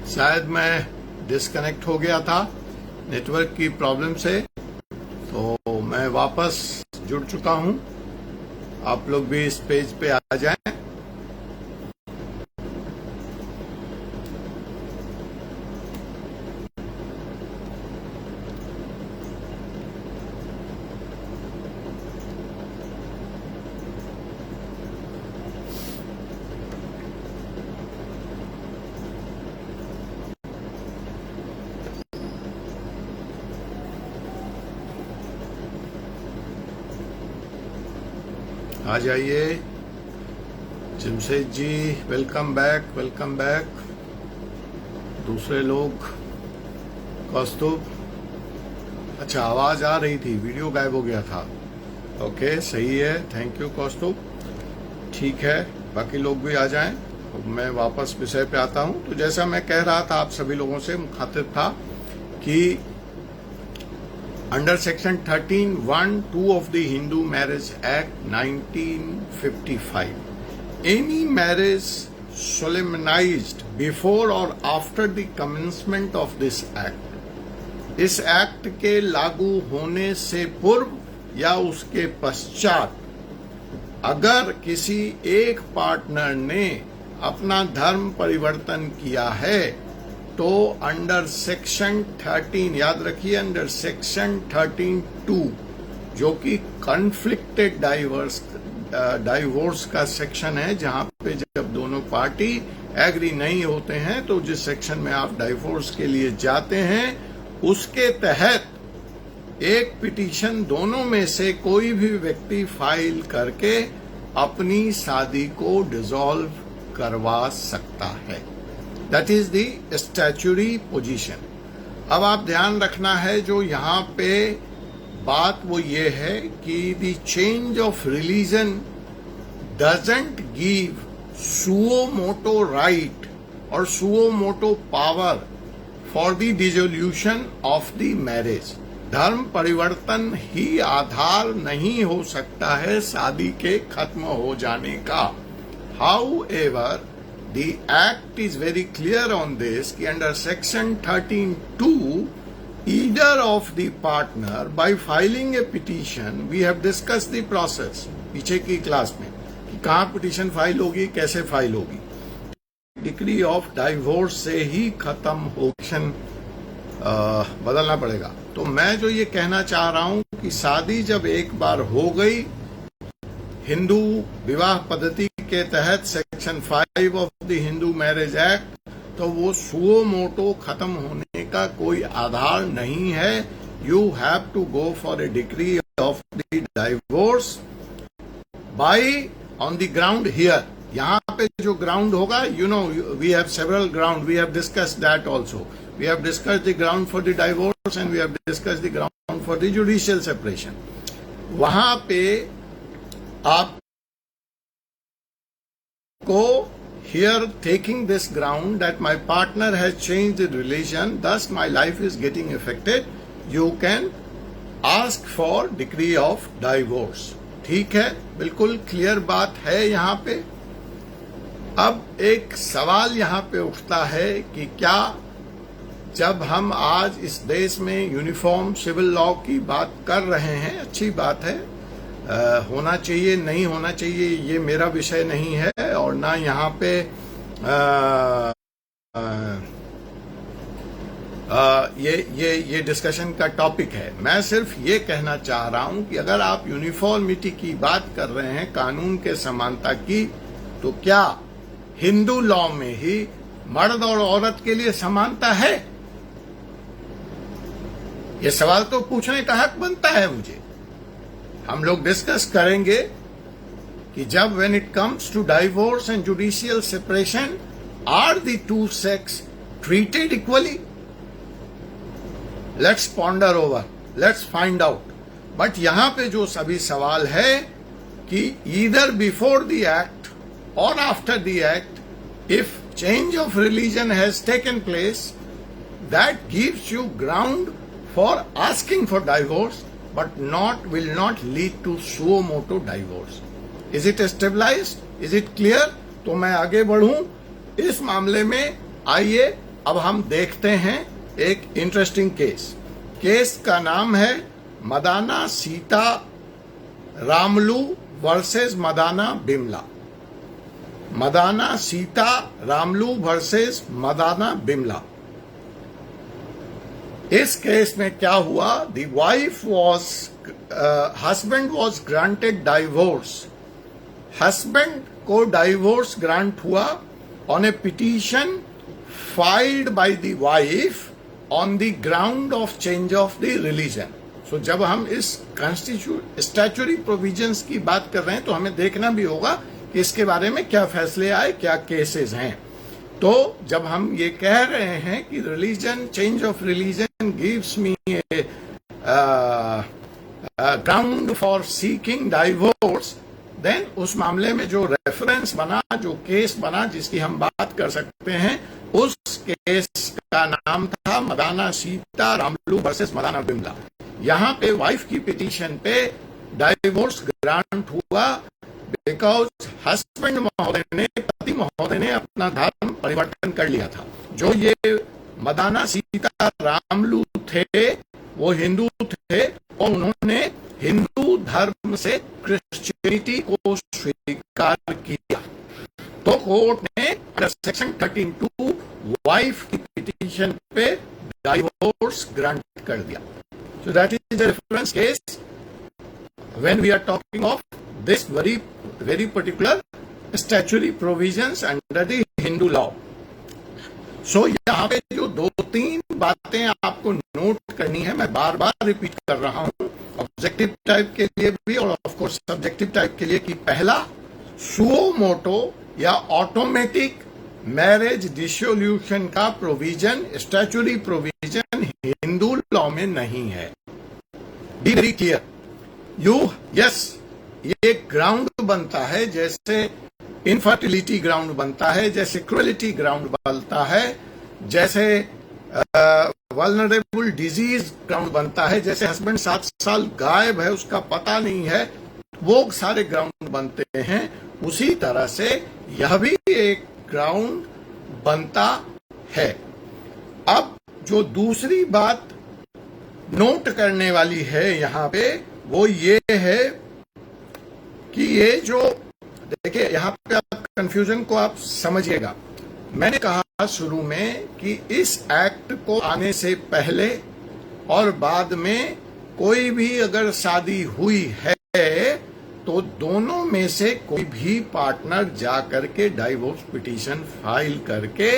शायद मैं डिस्कनेक्ट हो गया था नेटवर्क की प्रॉब्लम से, तो मैं वापस जुड़ चुका हूं। आप लोग भी इस पेज पे आ जाएं। आ जाइए Jamshed ji, welcome back, welcome back. दूसरे लोग, कौस्तुभ, अच्छा आवाज आ रही थी, वीडियो गायब हो गया था। ओके, सही है, थैंक यू कौस्तुभ। ठीक है, बाकी लोग भी आ जाएं। मैं वापस विषय पे आता हूं। तो जैसा मैं कह रहा था, आप सभी लोगों से मुखातिब था कि under section 13(1)(2) of the Hindu Marriage Act 1955, any marriage solemnized before or after the commencement of this act, इस एक्ट के लागू होने से पूर्व या उसके पश्चात अगर किसी एक पार्टनर ने अपना धर्म परिवर्तन किया है तो अंडर सेक्शन 13, याद रखिए, अंडर सेक्शन 13(2), जो कि कॉन्फ्लिक्टेड डाइवोर्स का सेक्शन है, जहां पे जब दोनों पार्टी एग्री नहीं होते हैं तो जिस सेक्शन में आप डाइवोर्स के लिए जाते हैं, उसके तहत एक पिटीशन दोनों में से कोई भी व्यक्ति फाइल करके अपनी शादी को डिसॉल्व करवा सकता है। That is the statutory position. अब आप ध्यान रखना है, जो यहाँ पे बात वो ये है कि the change of religion doesn't give suo moto right और suo moto power for the dissolution of the marriage. धर्म परिवर्तन ही आधार नहीं हो सकता है शादी के खत्म हो जाने का। However the act is very clear on this कि under section 13(2) either of the partner by filing a petition, we have discussed the process पीछे की क्लास में कि कहाँ पिटीशन फाइल होगी, कैसे फाइल होगी। डिक्री ऑफ डाइवोर्स से ही खत्म हो, बदलना पड़ेगा। तो मैं जो ये कहना चाह रहा हूं कि शादी जब एक बार हो गई हिंदू विवाह पद्धति के तहत section 5 of the Hindu marriage act, तो वो सुओ मोटो खत्म होने का कोई आधार नहीं है। You have to go for a decree of the divorce by on the ground here. यहाँ पे जो ग्राउंड होगा, you know, we have several ground, we have discussed that also. We have discussed the ground for the divorce and we have discussed the ground for the judicial separation. वहां पे आप को here taking this ground that my partner has changed the religion, thus my life is getting affected, you can ask for decree of divorce। ठीक है, बिल्कुल clear बात है यहाँ पे। अब एक सवाल यहाँ पे उठता है कि क्या जब हम आज इस देश में यूनिफॉर्म सिविल लॉ की बात कर रहे हैं, अच्छी बात है, होना चाहिए, नहीं होना चाहिए, ये मेरा विषय नहीं है और ना यहाँ पे ये डिस्कशन का टॉपिक है। मैं सिर्फ ये कहना चाह रहा हूं कि अगर आप यूनिफॉर्मिटी की बात कर रहे हैं, कानून के समानता की, तो क्या हिंदू लॉ में ही मर्द और औरत के लिए समानता है? ये सवाल तो पूछने का हक बनता है मुझे। हम लोग डिस्कस करेंगे कि जब when it comes to divorce and judicial separation, are the two sex treated equally? Let's ponder over, let's find out. But यहाँ पे जो सभी सवाल है कि either before the act or after the act, if change of religion has taken place, that gives you ground for asking for divorce, but will not lead to suo moto divorce. Is it stabilized? Is it clear? तो मैं आगे बढ़ूं इस मामले में। आइए अब हम देखते हैं एक इंटरेस्टिंग केस का नाम है मदाना सीता रामलू वर्सेस मदाना बिमला। मदाना सीता रामलू वर्सेस मदाना बिमला। इस केस में क्या हुआ? The wife was husband was granted divorce. Husband को डाइवोर्स ग्रांट हुआ on a petition filed by the wife on the ground of change of the religion. So जब हम इस स्टैच्यूटरी प्रोविजंस की बात कर रहे हैं तो हमें देखना भी होगा कि इसके बारे में क्या फैसले आए, क्या केसेस हैं। तो जब हम ये कह रहे हैं कि religion, change of religion gives me a ground for seeking divorce, then उस मामले में जो रेफरेंस बना, जो केस बना जिसकी हम बात कर सकते हैं, उस केस का नाम था मदाना सीता रामलू वर्सेस मदाना बिमला। यहाँ पे वाइफ की पिटीशन पे डाइवोर्स ग्रांट हुआ बिकॉज हस्बैंड महोदय ने, पति महोदय ने अपना धर्म परिवर्तन कर लिया था। जो ये मदाना सीता रामलू थे वो हिंदू थे और उन्होंने हिंदू धर्म से क्रिश्चियनिटी को स्वीकार किया। तो कोर्ट ने सेक्शन 13(2) वाइफ की पिटीशन पे डाइवोर्स ग्रांट कर दिया। So that is the reference case when we are talking of this very particular statutory provisions under the Hindu law. So यहाँ पे जो 2-3 बातें आपको नोट करनी है, मैं बार बार रिपीट कर रहा हूँ, ऑब्जेक्टिव टाइप के लिए भी और ऑफ कोर्स सब्जेक्टिव टाइप के लिए, कि पहला, सुओ मोटो या ऑटोमेटिक मैरिज डिसोल्यूशन का provision, statutory provision Hindu law में नहीं है। Be very clear. ये ग्राउंड बनता है, जैसे इनफर्टिलिटी ग्राउंड बनता है, जैसे क्रुएलिटी ग्राउंड बनता है, जैसे वल्नरेबल डिजीज ग्राउंड बनता है, जैसे हस्बैंड 7 साल गायब है, उसका पता नहीं है, वो सारे ग्राउंड बनते हैं। उसी तरह से यह भी एक ग्राउंड बनता है। अब जो दूसरी बात नोट करने वाली है यहाँ पे, वो ये है कि ये जो, देखिए यहाँ पे आप कंफ्यूजन को आप समझिएगा। मैंने कहा शुरू में कि इस एक्ट को आने से पहले और बाद में कोई भी अगर शादी हुई है तो दोनों में से कोई भी पार्टनर जा करके डाइवोर्स पिटीशन फाइल करके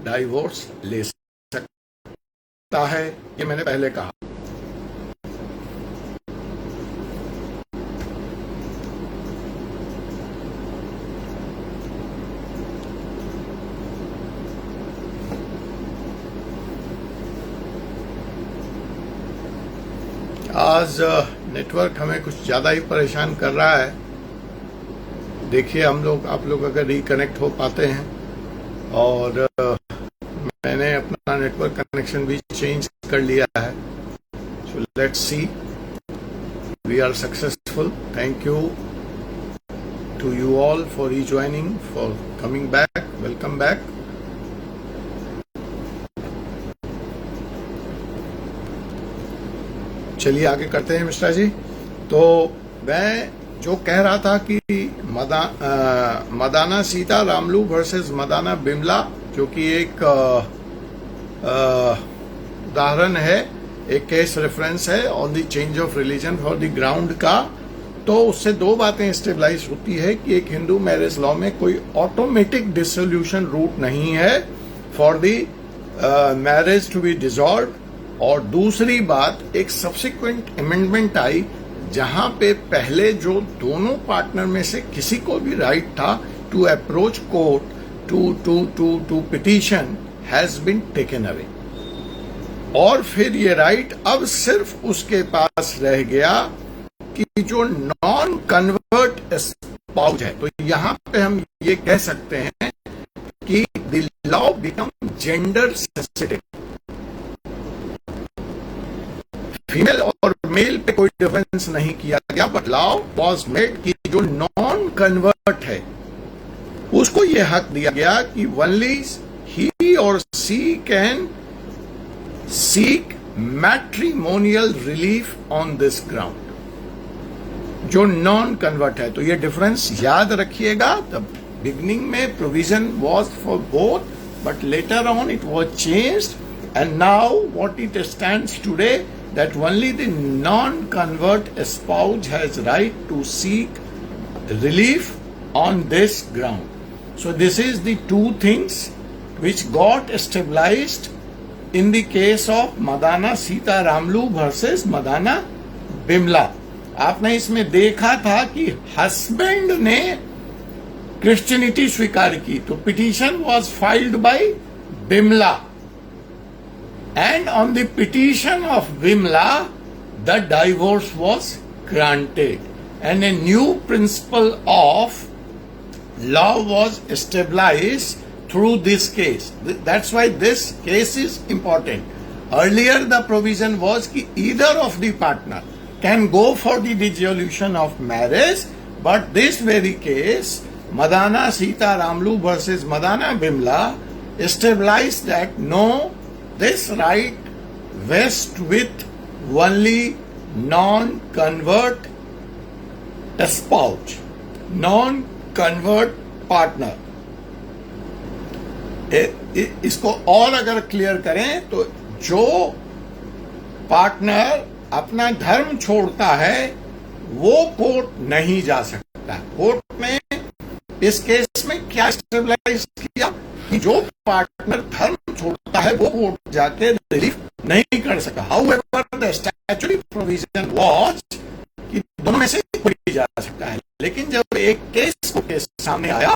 डाइवोर्स ले सकता है। ये मैंने पहले कहा। आज नेटवर्क हमें कुछ ज्यादा ही परेशान कर रहा है। देखिए आप लोग अगर रिकनेक्ट हो पाते हैं, और मैंने अपना नेटवर्क कनेक्शन भी चेंज कर लिया है। So let's see, we are successful. Thank you to you all for rejoining, for coming back, welcome back. चलिए आगे करते हैं मिश्रा जी। तो मैं जो कह रहा था कि मदाना सीता रामलू वर्सेस मदाना बिमला, जो कि एक उदाहरण है, एक केस रेफरेंस है on the change of religion for the ground का। तो उससे दो बातें स्टेबलाइज होती है कि एक हिंदू मैरिज लॉ में कोई ऑटोमेटिक डिसोल्यूशन रूट नहीं है for the marriage to be dissolve, और दूसरी बात, एक सब्सिक्वेंट अमेंडमेंट आई जहां पे पहले जो दोनों पार्टनर में से किसी को भी राइट था to approach court to petition has been taken away, और फिर ये राइट अब सिर्फ उसके पास रह गया कि जो नॉन कन्वर्ट स्पाउस है। तो यहां पे हम ये कह सकते हैं कि the law become gender sensitive. Female और मेल पे कोई डिफरेंस नहीं किया गया, बट लॉ वॉज मेड कि जो नॉन कन्वर्ट है उसको यह हक दिया गया कि only he or she can seek matrimonial relief on this ground. जो नॉन कन्वर्ट है, तो ये डिफरेंस याद रखिएगा. द बिगिनिंग में provision was for both, but later on it was changed, and now what it stands today, that only the non-convert spouse has right to seek relief on this ground. So this is the two things which got stabilized in the case of Madana Sita Ramlu versus Madana Bimla. आपने इसमें देखा था कि husband ने Christianity स्वीकार की, तो petition was filed by Bimla. And on the petition of Bimla, the divorce was granted, and a new principle of law was established through this case. That's why this case is important. Earlier, the provision was that either of the partner can go for the dissolution of marriage, but this very case, Madana Sita Ramlu versus Madana Bimla, established that no, this right vests with only non-convert spouse, non-convert partner. इसको और अगर clear करें तो जो partner अपना धर्म छोड़ता है वो कोर्ट नहीं जा सकता. कोर्ट में इस केस में क्या स्टेबलाइज किया कि जो पार्टनर धर्म छोड़ता है वो कोर्ट जाके रिलीफ नहीं कर सका. However the statutory provision was कि दोनों में से कोई जा सकता है. लेकिन जब एक केस सामने आया,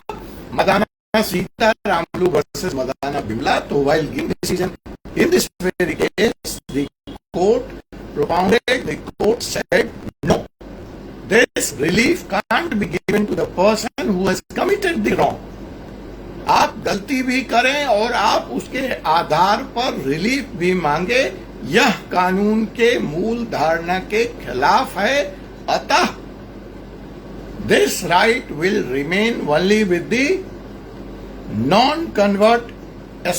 मदाना सीता रामलू वर्सेस मदाना बिमला, तो while giving decision in this very case, the court propounded, the court said no, this relief can't be given to the person who has committed the wrong. आप गलती भी करें और आप उसके आधार पर रिलीफ भी मांगे, यह कानून के मूल धारणा के खिलाफ है. अतः this right will remain only with the non convert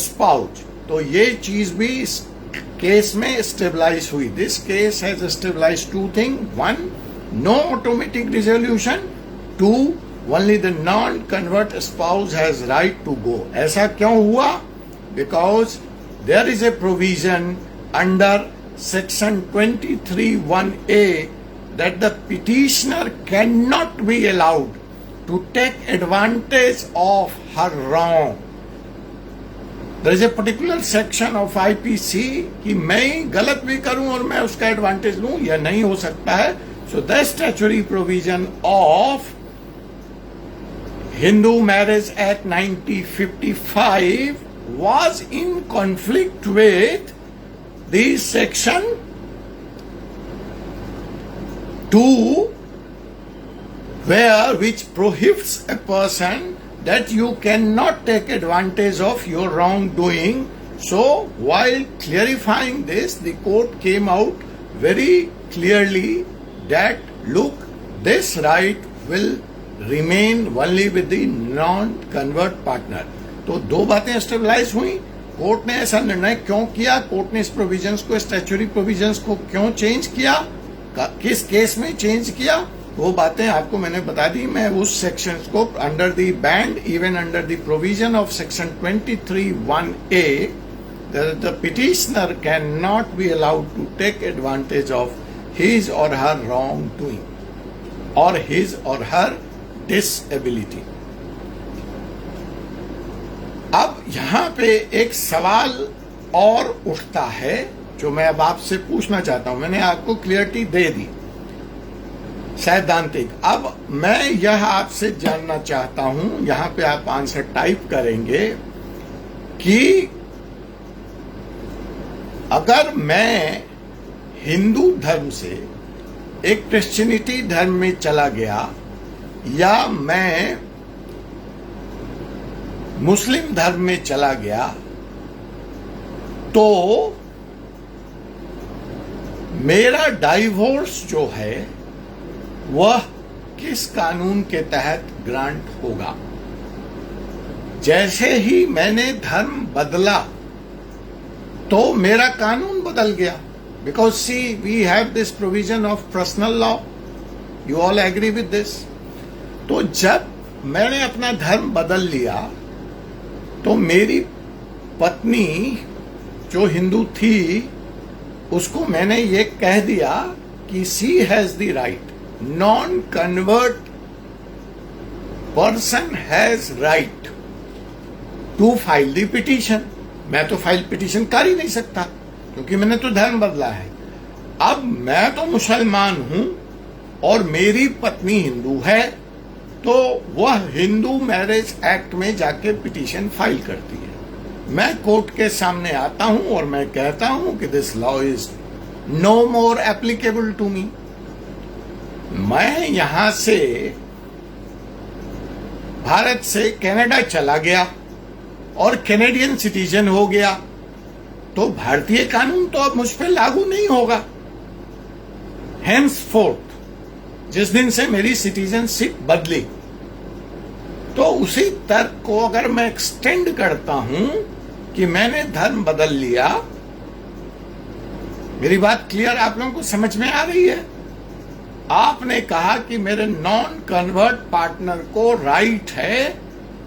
spouse. तो ये चीज भी इस केस में स्टेबलाइज हुई. This case has stabilize two thing. One, no automatic dissolution. Two, only the non-convert spouse has right to go. ऐसा क्यों हुआ? Because there is a provision under section 23(1)(a) that the petitioner cannot be allowed to take advantage of her wrong. There is a particular section of IPC कि मैं गलत भी करूं और मैं उसका एडवांटेज लूं, यह नहीं हो सकता है. So the statutory provision of Hindu Marriage Act 1955 was in conflict with the section 2, which prohibits a person that you cannot take advantage of your wrongdoing. So while clarifying this, the court came out very clearly that look, this right will remain only with the non-convert partner. तो दो बातें stabilise हुई. Court ने ऐसा निर्णय क्यों किया, court ने इस प्रोविजंस को, स्टैट्यूटरी प्रोविजंस को क्यों चेंज किया, किस केस में चेंज किया, वो बातें आपको मैंने बता दी. मैं उस सेक्शन को under the band, even under the provision of section 23(1)(a, the petitioner cannot be allowed to take advantage of his or her wrongdoing or his or her disability. अब यहां पे एक सवाल और उठता है जो मैं अब आपसे पूछना चाहता हूं. मैंने आपको क्लियरिटी दे दी सैद्धांतिक. अब मैं यह आपसे जानना चाहता हूं, यहां पे आप आंसर टाइप करेंगे कि अगर मैं हिंदू धर्म से एक क्रिश्चियनिटी धर्म में चला गया या मैं मुस्लिम धर्म में चला गया, तो मेरा डाइवोर्स जो है वह किस कानून के तहत ग्रांट होगा. जैसे ही मैंने धर्म बदला तो मेरा कानून बदल गया, because see we have this provision of personal law, you all agree with this. तो जब मैंने अपना धर्म बदल लिया तो मेरी पत्नी जो हिंदू थी उसको मैंने ये कह दिया कि she has the right, non convert person has right to file the petition. मैं तो फाइल पिटीशन कर ही नहीं सकता क्योंकि मैंने तो धर्म बदला है। अब मैं तो मुसलमान हूं और मेरी पत्नी हिंदू है, तो वह हिंदू मैरिज एक्ट में जाके पिटीशन फाइल करती है। मैं कोर्ट के सामने आता हूं और मैं कहता हूं कि this law is no more applicable to me. मैं यहां से भारत से कनाडा चला गया और कैनेडियन सिटीजन हो गया, तो भारतीय कानून तो अब मुझ पर लागू नहीं होगा। henceforth, जिस दिन से मेरी सिटीजनशिप बदली, तो उसी तर्क को अगर मैं एक्सटेंड करता हूं कि मैंने धर्म बदल लिया, मेरी बात क्लियर आप लोगों को समझ में आ रही है? आपने कहा कि मेरे नॉन कन्वर्ट पार्टनर को राइट है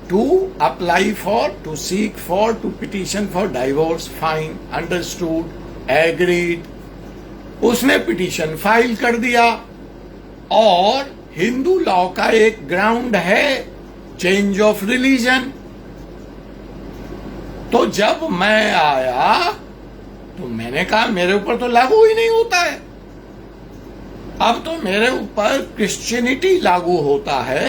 to apply for, to seek for, to petition for divorce, fine, understood, agreed. उसने पिटीशन फाइल कर दिया और हिंदू लॉ का एक ग्राउंड है चेंज ऑफ रिलीजन। तो जब मैं आया तो मैंने कहा मेरे ऊपर तो लागू ही नहीं होता है, अब तो मेरे ऊपर क्रिश्चियनिटी लागू होता है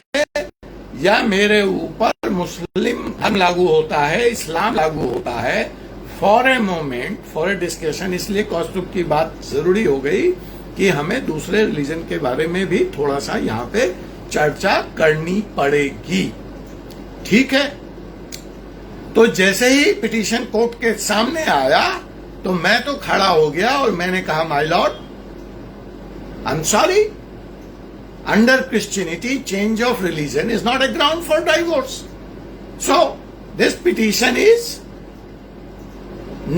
या मेरे ऊपर मुस्लिम धर्म लागू होता है, इस्लाम लागू होता है। For a moment, for a discussion, इसलिए कौस्तुभ की बात जरूरी हो गई कि हमें दूसरे रिलीजन के बारे में भी थोड़ा सा यहाँ पे चर्चा करनी पड़ेगी, ठीक है? तो जैसे ही पिटीशन कोर्ट के सामने आया तो मैं तो खड़ा हो गया और मैंने कहा my Lord, I am sorry, under Christianity change of religion is not A ground for divorce, so this petition is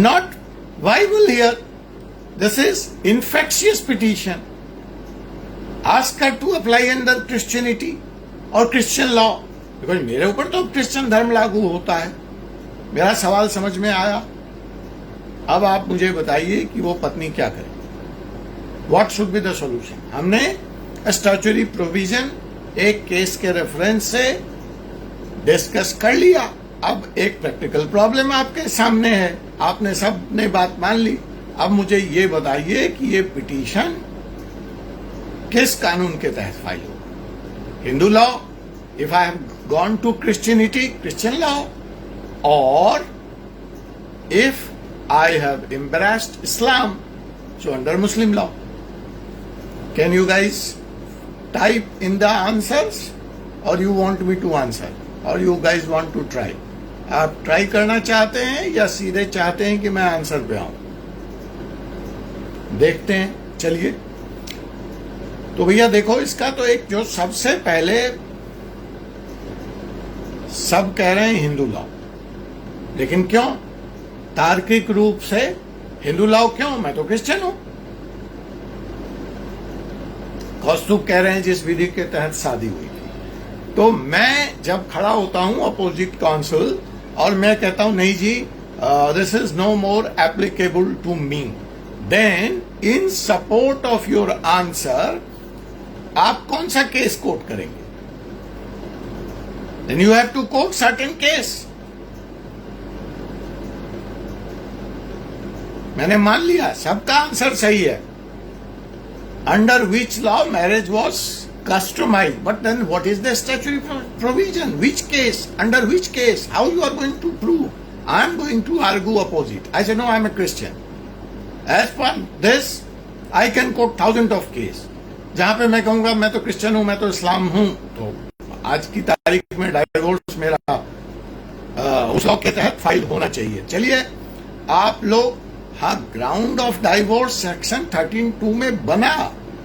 not viable here. This is infectious petition. Ask her to apply under Christianity or Christian law. Because मेरे ऊपर तो Christian धर्म लागू होता है। मेरा सवाल समझ में आया। अब आप मुझे बताइए कि वो पत्नी क्या करे? What should be the solution? हमने स्टैट्यूटरी प्रोविजन एक केस के रेफरेंस से डिस्कस कर लिया। अब एक प्रैक्टिकल प्रॉब्लम आपके सामने है, आपने सब ने बात मान ली। अब मुझे ये बताइए कि ये पिटीशन किस कानून के तहत फाइल होगा? Hindu law, if I have gone to Christianity, Christian law, और if I have embraced Islam, so under Muslim law. Can you guys type in the answers और you want me to answer और you guys want to try? आप try करना चाहते हैं या सीधे चाहते हैं कि मैं आंसर पे आऊं? देखते हैं, चलिए। तो भैया देखो, इसका तो एक जो सबसे पहले सब कह रहे हैं हिंदू लॉ, लेकिन क्यों? तार्किक रूप से हिंदू लॉ क्यों? मैं तो क्रिश्चियन हूं। कौस्तुभ कह रहे हैं जिस विधि के तहत शादी हुई। तो मैं जब खड़ा होता हूं अपोजिट काउंसिल और मैं कहता हूं नहीं जी, this is no more applicable to me, then in support of your answer आप कौन सा केस कोट करेंगे? Then you have to quote certain case. मैंने मान लिया सबका आंसर सही है, under which law marriage was customized, but then what is the statutory provision? Which case? Under which case? How you are going to prove? I am going to argue opposite. I say no, I am a Christian. As per this, I can quote thousands of case. जहां पे मैं कहूंगा मैं तो Christian हूं, मैं तो इस्लाम हूं, तो आज की तारीख में डाइवोर्स मेरा उस लॉ के तहत फाइल होना चाहिए। चलिए आप लोग, हाँ, ग्राउंड ऑफ डाइवोर्स सेक्शन 13(2) में बना,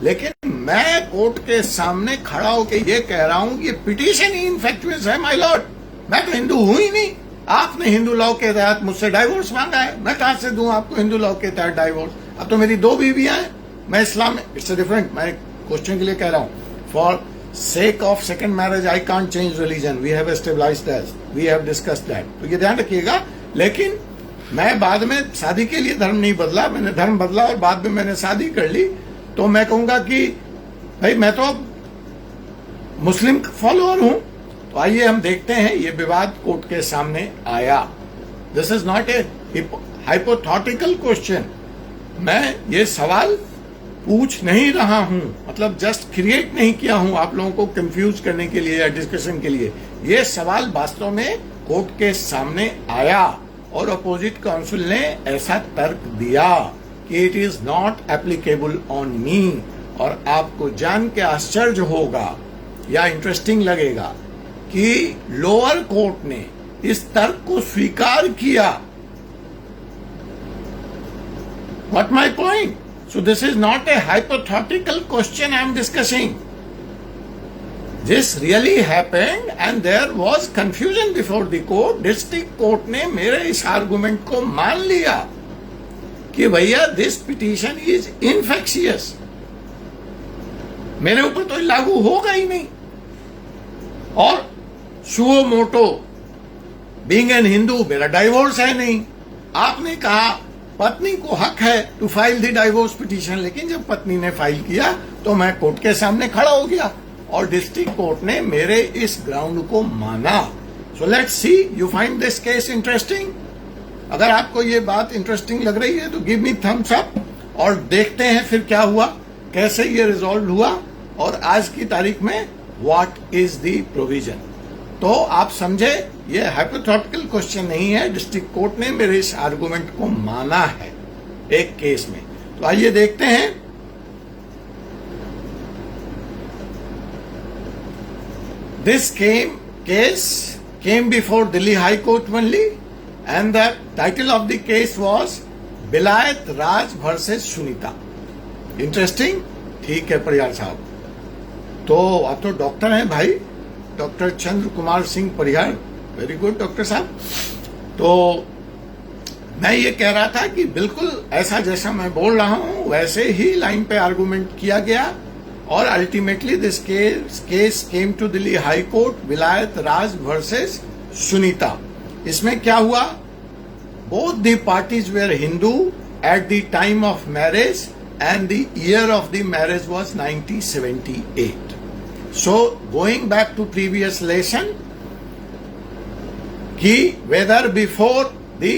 लेकिन मैं कोर्ट के सामने खड़ा होकर ये कह रहा हूं कि पिटीशन ही इनफेक्चुअस है माय लॉर्ड। मैं तो हिंदू हूं ही नहीं। आपने हिंदू लॉ के तहत मुझसे डाइवोर्स मांगा है, मैं कहां से दूं आपको हिंदू लॉ के तहत डाइवोर्स? अब तो मेरी 2 बीवियां हैं, मैं इस्लाम, इट्स डिफरेंट, मैं क्वेश्चन के लिए कह रहा हूं। For sake of second marriage I can't change religion, we have established that, we have discussed that, तो ये ध्यान रखिएगा। लेकिन मैं बाद में शादी के लिए धर्म नहीं बदला, मैंने धर्म बदला और बाद में मैंने शादी कर ली, तो मैं कहूंगा कि भाई मैं तो मुस्लिम फॉलोअर हूं। तो आइए हम देखते हैं, ये विवाद कोर्ट के सामने आया। This is not A hypothetical question, मैं ये सवाल पूछ नहीं रहा हूं, मतलब जस्ट क्रिएट नहीं किया हूं आप लोगों को कंफ्यूज करने के लिए या डिस्कशन के लिए। ये सवाल वास्तव में कोर्ट के सामने आया और अपोजिट काउंसिल ने ऐसा तर्क दिया कि it is not applicable on me. और आपको जान के आश्चर्य होगा या इंटरेस्टिंग लगेगा कि लोअर कोर्ट ने इस तर्क को स्वीकार किया। What my point? So this is not a hypothetical question I am discussing. This really happened and there was confusion before the court. District court ने मेरे इस argument को मान लिया कि भैया this petition is infectious, मेरे ऊपर तो लागू होगा ही नहीं। और suo motto being an Hindu मेरा डाइवोर्स है नहीं। आपने कहा पत्नी को हक है to file the divorce petition, लेकिन जब पत्नी ने फाइल किया तो मैं कोर्ट के सामने खड़ा हो गया और डिस्ट्रिक्ट कोर्ट ने मेरे इस ग्राउंड को माना। सो let's C, you find this case interesting? अगर आपको ये बात इंटरेस्टिंग लग रही है तो गिव मी थम्स अप और देखते हैं फिर क्या हुआ, कैसे ये रिजॉल्व हुआ और आज की तारीख में व्हाट इज द प्रोविजन। तो आप समझे, ये हाइपोथेटिकल क्वेश्चन नहीं है, डिस्ट्रिक्ट कोर्ट ने मेरे इस आर्गुमेंट को माना है एक केस में। तो आइए देखते हैं। This case came before Delhi High Court only and the title of the case was Bilayat Raj versus Sunita. Interesting, ठीक है परिहार साहब। तो आप तो डॉक्टर हैं भाई, डॉक्टर चंद्र Kumar Singh Parihar, very good doctor साहब। तो मैं ये कह रहा था कि बिल्कुल ऐसा जैसा मैं बोल रहा हूं वैसे ही लाइन पे आर्गुमेंट किया गया और ultimately this case came to Delhi high court, Vilayat Raj versus Sunita. इसमें क्या हुआ, both the parties were Hindu at the time of marriage and the year of the marriage was 1978। So going back to previous lesson, कि whether before the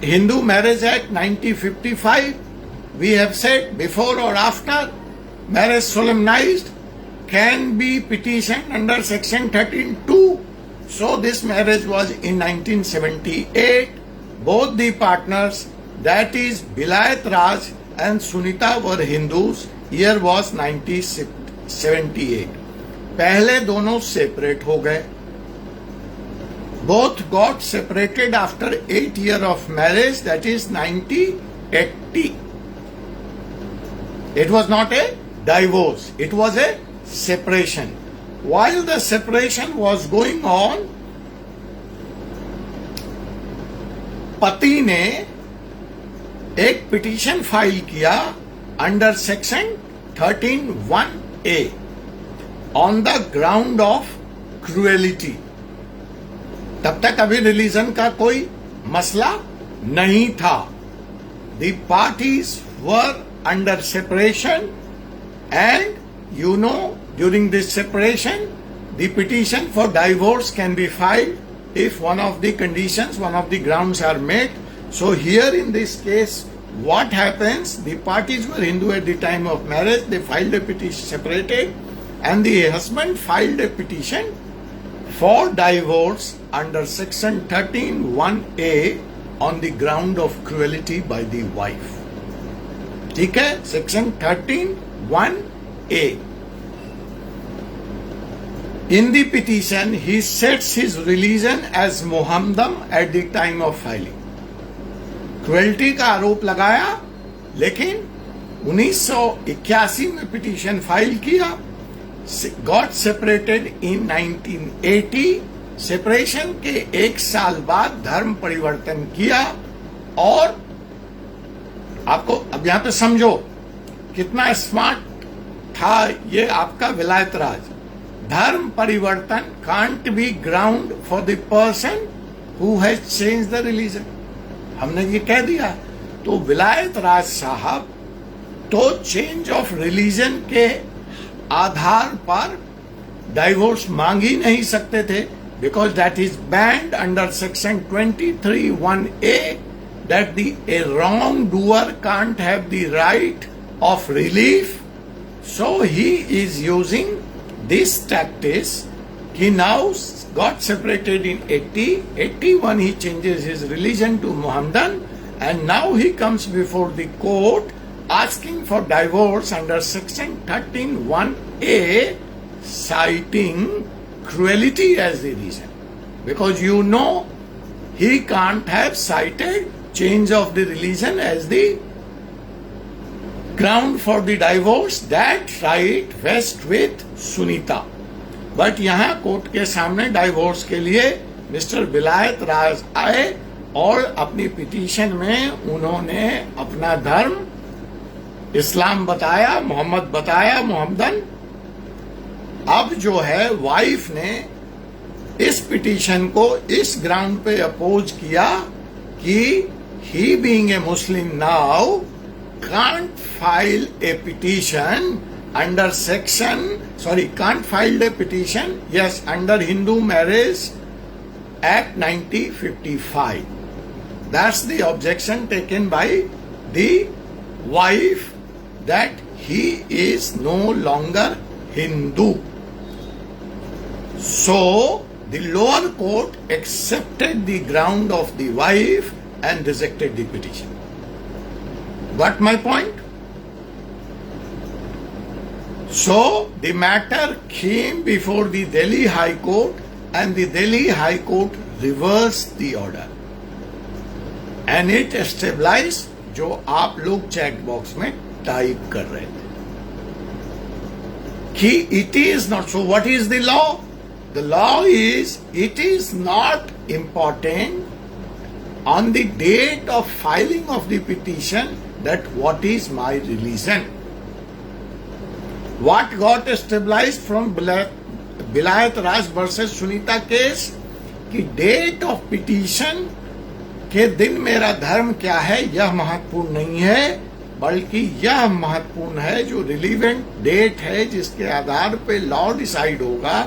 Hindu Marriage Act 1955, we have said before or after marriage solemnized can be petitioned under section 13(2). So this marriage was in 1978. Both the partners, that is Bilayat Raj and Sunita, were Hindus. Year was 1978। पहले दोनों separate हो गए। Both got separated after 8 years of marriage, that is 1980। It was not a divorce, it was a separation. While the separation was going on, पति ने एक petition file किया under section 13(1)(a on the ground of cruelty। तब तक अभी religion का कोई मसला नहीं था। The parties were under separation and you know during this separation the petition for divorce can be filed if one of the conditions, one of the grounds are met. So here in this case what happens, the parties were Hindu at the time of marriage, they filed a petition separated and the husband filed a petition for divorce under section 13(1)(a on the ground of cruelty by the wife। ठीक है, section 13(1)(a। In the petition he sets his religion as Mohammedan at the time of filing। Cruelty का आरोप लगाया, लेकिन 1981 में petition file किया, got separated इन 1980 separation के 1 साल बाद धर्म परिवर्तन किया। और आपको अब यहां पे समझो कितना स्मार्ट था ये आपका विलायत राज। धर्म परिवर्तन can't be ground for the person who has change the religion. हमने ये कह दिया। तो विलायत राज साहब तो चेंज ऑफ रिलीजन के आधार पर डाइवोर्स मांग ही नहीं सकते थे, because that is band under section 23(1)(a that a wrongdoer can't have the right of relief. So he is using this tactics. He now got separated in 81 he changes his religion to Muhammadan, and now he comes before the court asking for divorce under section 13(1)(a, citing cruelty as the reason. Because you know he can't have cited change of the religion as the ground for the divorce. That right vests with Sunita. But यहां court के सामने divorce के लिए mister विलायत राज आए और अपनी petition में उन्होंने अपना धर्म इस्लाम बताया, मोहम्मद बताया, मोहम्मदन। अब जो है वाइफ ने इस पिटीशन को इस ग्राउंड पे अपोज किया कि he being a Muslim now can't file a petition under can't file a petition, yes, under Hindu Marriage Act 1955. That's the objection taken by the wife, that he is no longer Hindu. So the lower court accepted the ground of the wife and rejected the petition. Got my point? So the matter came before the Delhi High Court, and the Delhi High Court reversed the order, and it established जो आप लोग chat box में type कर रहे थे कि it is not. So what is the law? The law is it is not important on the date of filing of the petition that what is my religion. What got established from Vilayat Raj versus Sunita case कि date of petition के दिन मेरा धर्म क्या है यह महत्वपूर्ण नहीं है, बल्कि यह महत्वपूर्ण है जो रिलीवेंट डेट है जिसके आधार पे लॉ डिसाइड होगा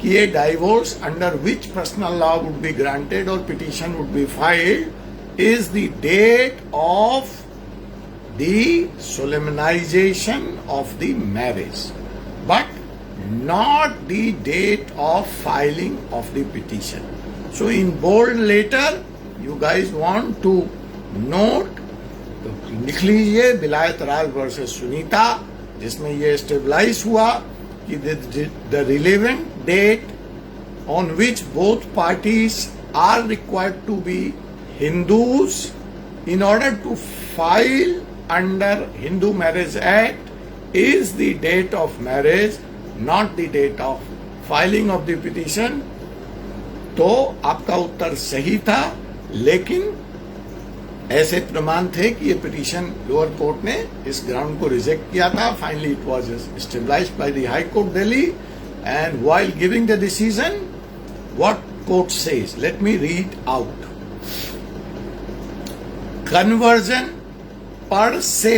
कि ये divorce under which personal law would be granted और petition would be filed is the date of the solemnization of the marriage, but not the date of filing of the petition. So in bold letter you guys want to note, तो लिख लीजिए विलायत Raj versus Sunita, जिसमें ये stabilise हुआ कि the relevant date on which both parties are required to be Hindus in order to file under Hindu Marriage Act is the date of marriage, not the date of filing of the petition. तो आपका उत्तर सही था, लेकिन ऐसे प्रमाण थे कि ये पिटीशन लोअर कोर्ट ने इस ग्राउंड को रिजेक्ट किया था. Finally it was established by the high court Delhi, and while giving the decision what court says, let me read out. Conversion per se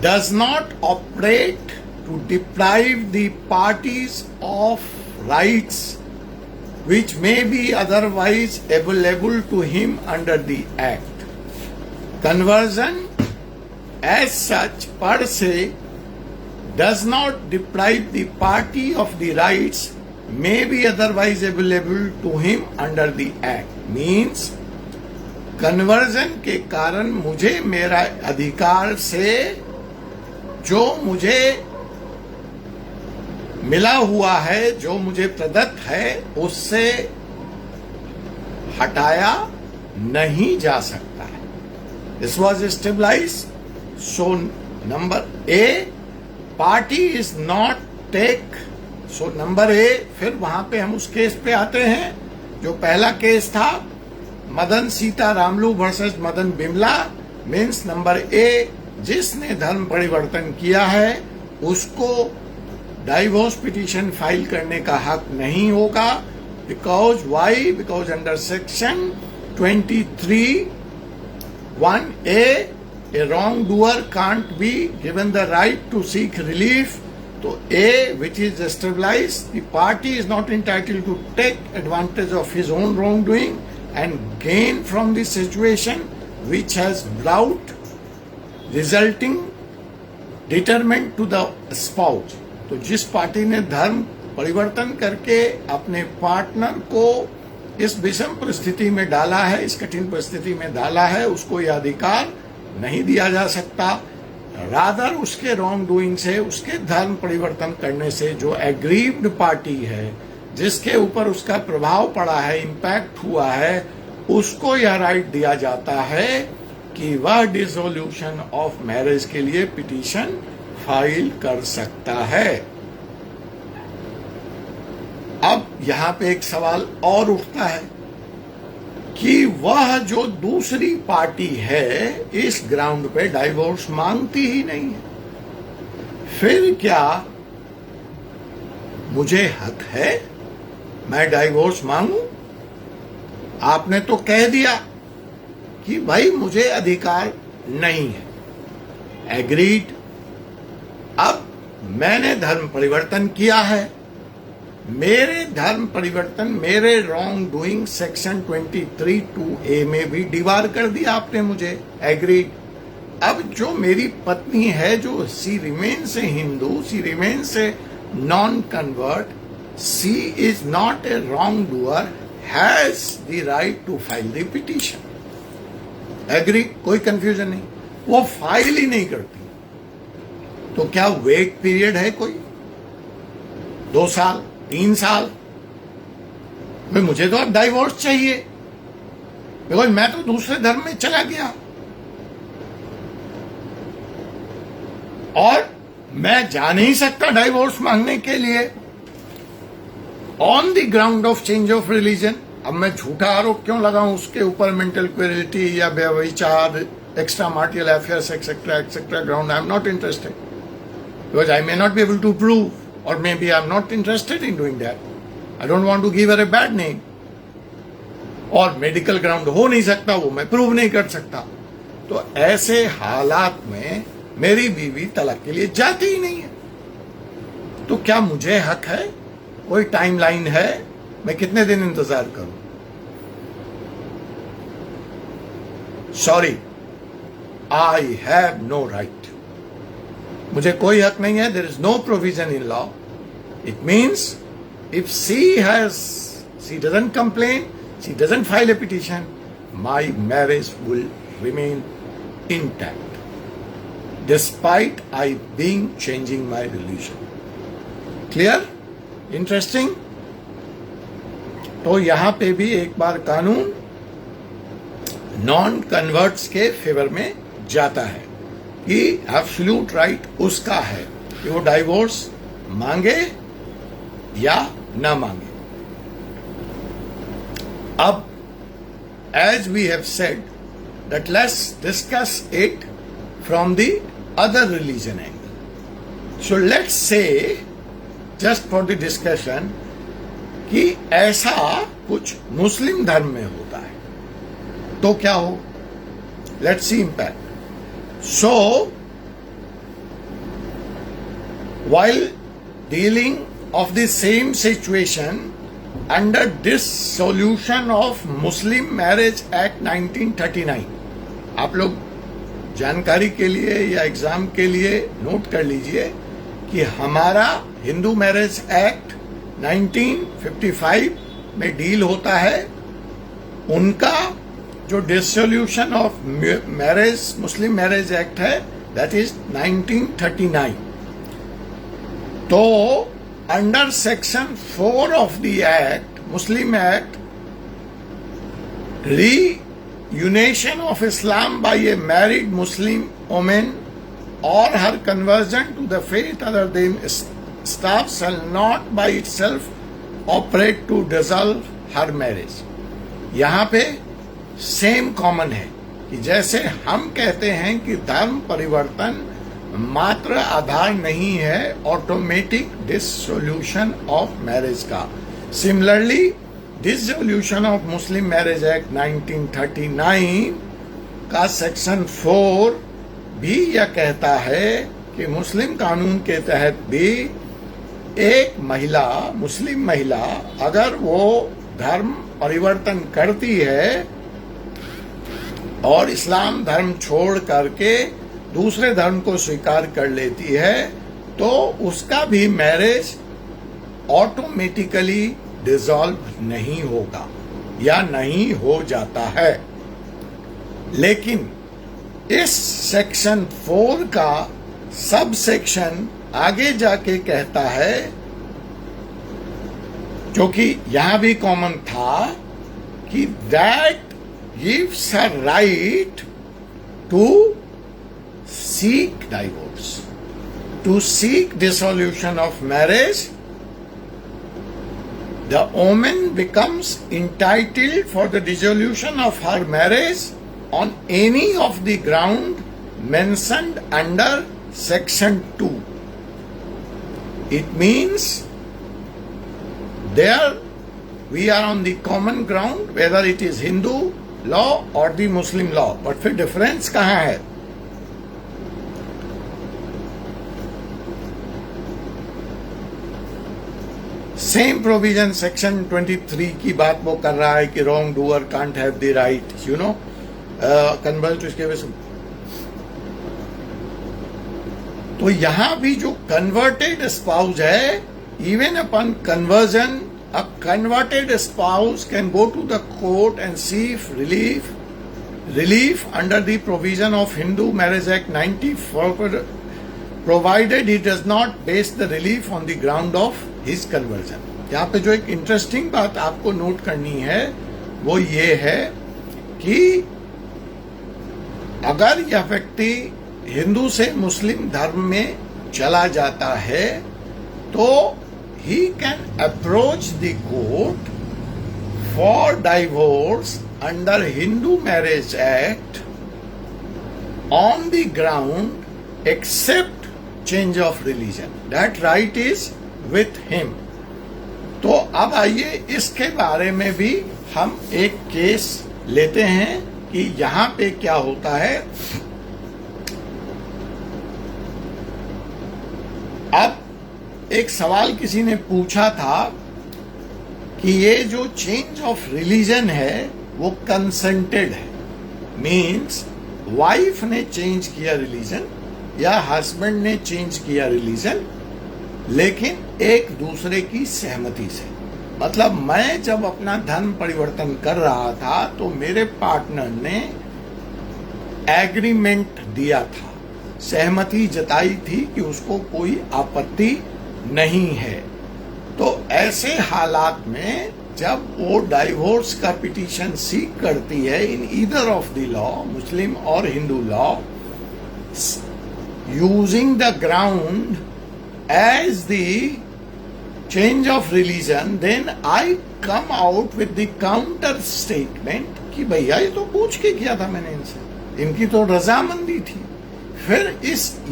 does not operate to deprive the parties of rights which may be otherwise available to him under the Act. Conversion as such per se does not deprive the party of the rights may be otherwise available to him under the Act. Means conversion के कारण मुझे मेरा अधिकार से जो मुझे मिला हुआ है, जो मुझे प्रदत्त है, उससे हटाया नहीं जा सकता है. This was established. So number A, party is not take so number A, फिर वहां पे हम उस केस पे आते हैं जो पहला केस था, Madan Sita Ramulu versus Madan Bimla. Means number A, जिसने धर्म परिवर्तन किया है उसको डाइवोर्स पिटीशन फाइल करने का हक नहीं होगा। Because why? Because under section 23(1)(a) a wrongdoer can't be given the right to seek relief. तो A, which is established, the party is not entitled to take advantage of his own wrongdoing and gain from the situation which has brought resulting detriment to the spouse. तो जिस party ने धर्म परिवर्तन करके अपने partner को इस विषम परिस्थिति में डाला है, इस कठिन परिस्थिति में डाला है, उसको यह अधिकार नहीं दिया जा सकता। रादर उसके रॉन्ग डूइंग से, उसके धर्म परिवर्तन करने से जो एग्रीव्ड पार्टी है, जिसके ऊपर उसका प्रभाव पड़ा है, इम्पैक्ट हुआ है, उसको यह राइट दिया जाता है कि वह डिसोल्यूशन ऑफ मैरिज के लिए पिटीशन फाइल कर सकता है। अब यहां पे एक सवाल और उठता है कि वह जो दूसरी पार्टी है इस ग्राउंड पे डाइवोर्स मांगती ही नहीं है, फिर क्या मुझे हक है मैं डाइवोर्स मांगू? आपने तो कह दिया कि भाई मुझे अधिकार नहीं है, एग्रीड। अब मैंने धर्म परिवर्तन किया है, मेरे धर्म परिवर्तन, मेरे रॉन्ग डूइंग सेक्शन 23(2)(a) में भी डिवार कर दिया आपने मुझे, एग्रीड। अब जो मेरी पत्नी है, जो she remains a Hindu, she remains a non convert, she is not a wrong doer, has the right to file the petition, agreed. कोई कंफ्यूजन नहीं, वो फाइल ही नहीं करती। तो क्या वेट पीरियड है कोई 2 साल 3 साल? भाई मुझे तो अब डाइवोर्स चाहिए, बिकॉज मैं तो दूसरे धर्म में चला गया और मैं जा नहीं सकता डाइवोर्स मांगने के लिए on the ground of change of religion. अब मैं झूठा आरोप क्यों लगाऊं उसके ऊपर, मेंटल क्वेरिटी या व्यभिचार, extra marital affairs etcetera etcetera ground? I am not interested, because I may not be able to prove, or maybe I'm not interested in doing that. I don't want to give her a bad name. और medical ground हो नहीं सकता, वो मैं prove नहीं कर सकता। तो ऐसे हालात में मेरी बीवी तलाक के लिए जाती ही नहीं है। तो क्या मुझे हक है? कोई टाइमलाइन है? मैं कितने दिन इंतजार करूं? Sorry, I have no right. मुझे कोई हक नहीं है। There is no provision in law. It means if she doesn't complain, she doesn't file a petition, my marriage will remain intact despite I being changing my religion. Clear? Interesting? तो यहां पे भी एक बार कानून नॉन कन्वर्ट्स के favour में जाता है कि एब्सोल्यूट राइट उसका है कि वो डाइवोर्स मांगे या ना मांगे। अब as we have said that let's discuss it from the other religion angle. So let's say just for the discussion कि ऐसा कुछ मुस्लिम धर्म में होता है तो क्या हो? Let's see impact. So while dealing of the same situation under dissolution of Muslim Marriage Act 1939, आप लोग जानकारी के लिए या एग्जाम के लिए नोट कर लीजिए कि हमारा हिंदू मैरिज एक्ट 1955 में डील होता है, उनका जो dissolution of marriage Muslim marriage act है दैट इज 1939। तो under section 4 of the act, Muslim act, reunion of Islam by a married Muslim woman or her conversion to the faith other than staff shall not by itself operate to dissolve her marriage. यहाँ पे same common है कि जैसे हम कहते हैं कि धर्म परिवर्तन मात्र आधार नहीं है ऑटोमेटिक डिसोल्यूशन ऑफ मैरिज का, similarly dissolution of Muslim marriage act 1939 का सेक्शन 4 भी यह कहता है कि मुस्लिम कानून के तहत भी एक महिला, मुस्लिम महिला, अगर वो धर्म परिवर्तन करती है और इस्लाम धर्म छोड़ करके दूसरे धर्म को स्वीकार कर लेती है तो उसका भी मैरिज ऑटोमेटिकली डिसॉल्व नहीं होगा या नहीं हो जाता है। लेकिन इस सेक्शन 4 का सब सेक्शन आगे जाके कहता है, जो कि यहां भी कॉमन था, कि that gives a right to seek divorce, to seek dissolution of marriage. The woman becomes entitled for the dissolution of her marriage on any of the ground mentioned under section 2. It means there we are on the common ground, whether it is Hindu law or the Muslim law. But फिर difference कहाँ है? Same provision section 23 की बात वो कर रहा है कि wrongdoer can't have the right, you know, convert इसके वजह से। तो यहां भी जो कन्वर्टेड स्पाउस है, even upon conversion, a converted spouse can go to the court and seek relief under the provision of Hindu Marriage Act 94, provided he does not base the relief on the ground of his conversion. यहाँ पे जो एक interesting बात आपको note करनी है वो ये है कि अगर यह व्यक्ति हिंदू से मुस्लिम धर्म में चला जाता है तो he can approach the court for divorce under Hindu Marriage Act on the ground except change of religion. That right is with him. तो अब आइए इसके बारे में भी हम एक केस लेते हैं कि यहां पे क्या होता है। अब एक सवाल किसी ने पूछा था कि ये जो चेंज ऑफ रिलीजन है वो कंसेंटेड है, मीन्स वाइफ ने चेंज किया रिलीजन या हस्बैंड ने चेंज किया रिलीजन, लेकिन एक दूसरे की सहमति से। मतलब मैं जब अपना धर्म परिवर्तन कर रहा था तो मेरे पार्टनर ने एग्रीमेंट दिया था, सहमति जताई थी कि उसको कोई आपत्ति नहीं है। तो ऐसे हालात में जब वो डाइवोर्स का पिटीशन सीक करती है in either of the law, Muslim और Hindu law, using the ground as the change of religion, then I come out with the counter statement कि भैया ये तो पूछ के किया था मैंने इनसे, इनकी तो रजामंदी थी, फिर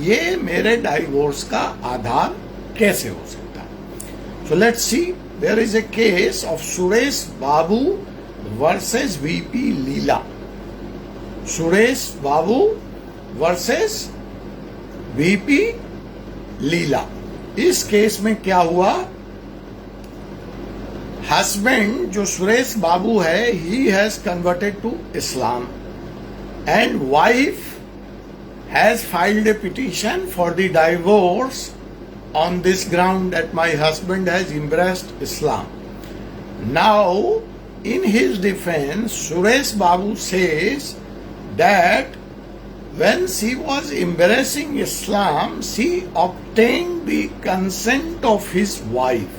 ये मेरे डाइवोर्स का आधार कैसे हो सकता है। So let's C, there is a case of Suresh Babu versus VP Leela. Suresh Babu versus VP Leela. इस केस में क्या हुआ, हस्बैंड जो सुरेश बाबू है, he has converted to Islam and wife has filed a petition for the divorce on this ground that my husband has embraced Islam. Now, in his defense, Suresh Babu says that when she was embracing Islam, she obtained the consent of his wife.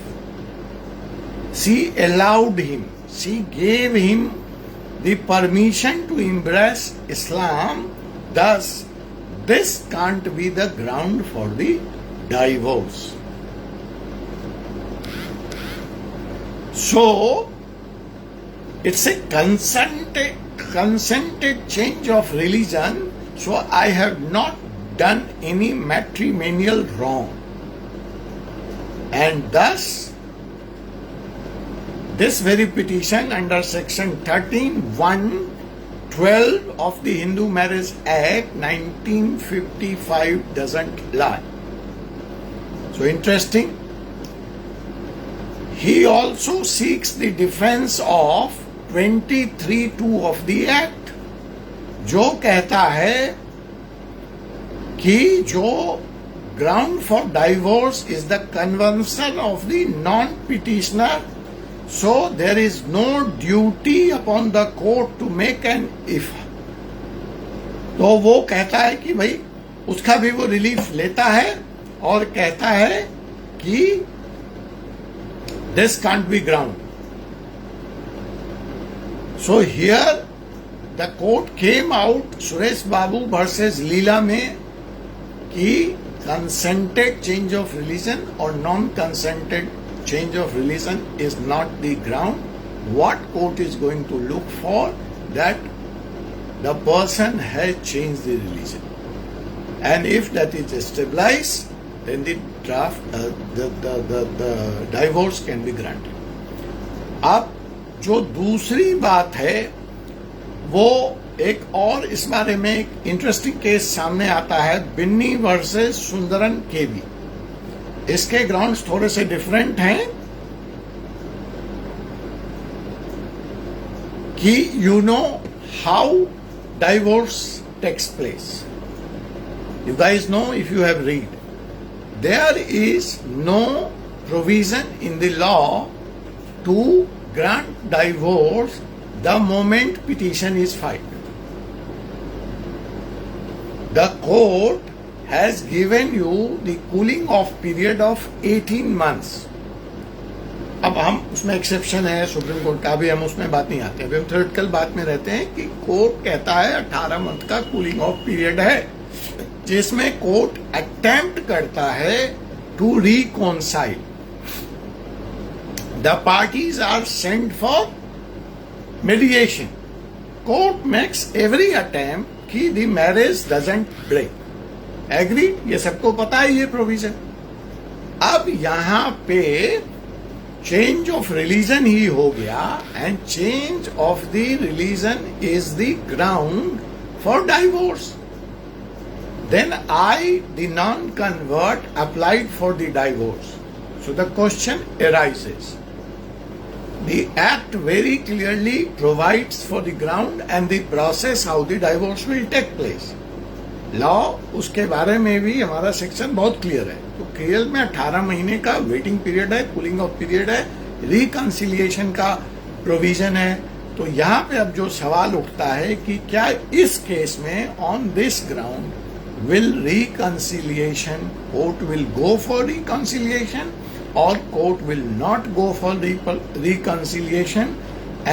She allowed him, she gave him the permission to embrace Islam. Thus, this can't be the ground for the divorce. So it's a consented change of religion. So I have not done any matrimonial wrong, and thus this very petition under section 13(1)(12) of the Hindu Marriage Act 1955 doesn't lie. So interesting. He also seeks the defense of 23(2) of the Act, जो कहता है कि जो ground for divorce is the convention of the non-petitioner, so there is no duty upon the court to make an if. तो वो कहता है कि भाई उसका भी वो रिलीफ लेता है और कहता है कि this can't be ground. So here the court came out, Suresh Babu versus Leela में, कि consented change of religion or non-consented change of religion is not the ground. What court is going to look for? That the person has changed the religion, and if that is stabilized, then the divorce can be granted. अब जो दूसरी बात है वो एक और इस बारे में एक इंटरेस्टिंग केस सामने आता है, बिन्नी वर्सेस सुंदरन केवी. इसके ग्राउंड्स थोड़े से डिफरेंट हैं कि you know how divorce takes place. You guys know, if you have read, there is no provision in the law to grant divorce the moment petition is filed. The court has given you the cooling off period of 18 months. अब हम उसमें exception है supreme court का, भी हम उसमें बात नहीं आते, अभी हम थ्योरेटिकल बात में रहते हैं कि कोर्ट कहता है 18 मंथ का कूलिंग ऑफ पीरियड है, जिसमें कोर्ट अटेम्प्ट करता है to reconcile. The parties are sent for mediation. Court makes every attempt कि the marriage doesn't break. Agree? ये सबको पता है ये प्रोविजन. अब यहाँ पे चेंज ऑफ रिलीजन ही हो गया, and change of the religion is the ground for divorce. Then I, the non-convert, applied for the divorce. So the question arises. The Act very clearly provides for the ground and the process how the divorce will take place. Law उसके बारे में भी हमारा section बहुत clear है. तो clear में 18 महीने का वेटिंग पीरियड है, कूलिंग ऑफ पीरियड है, रिकंसिलिएशन का प्रोविजन है. तो यहाँ पे अब जो सवाल उठता है कि क्या इस केस में on this ground will reconciliation, court will go for reconciliation or court will not go for reconciliation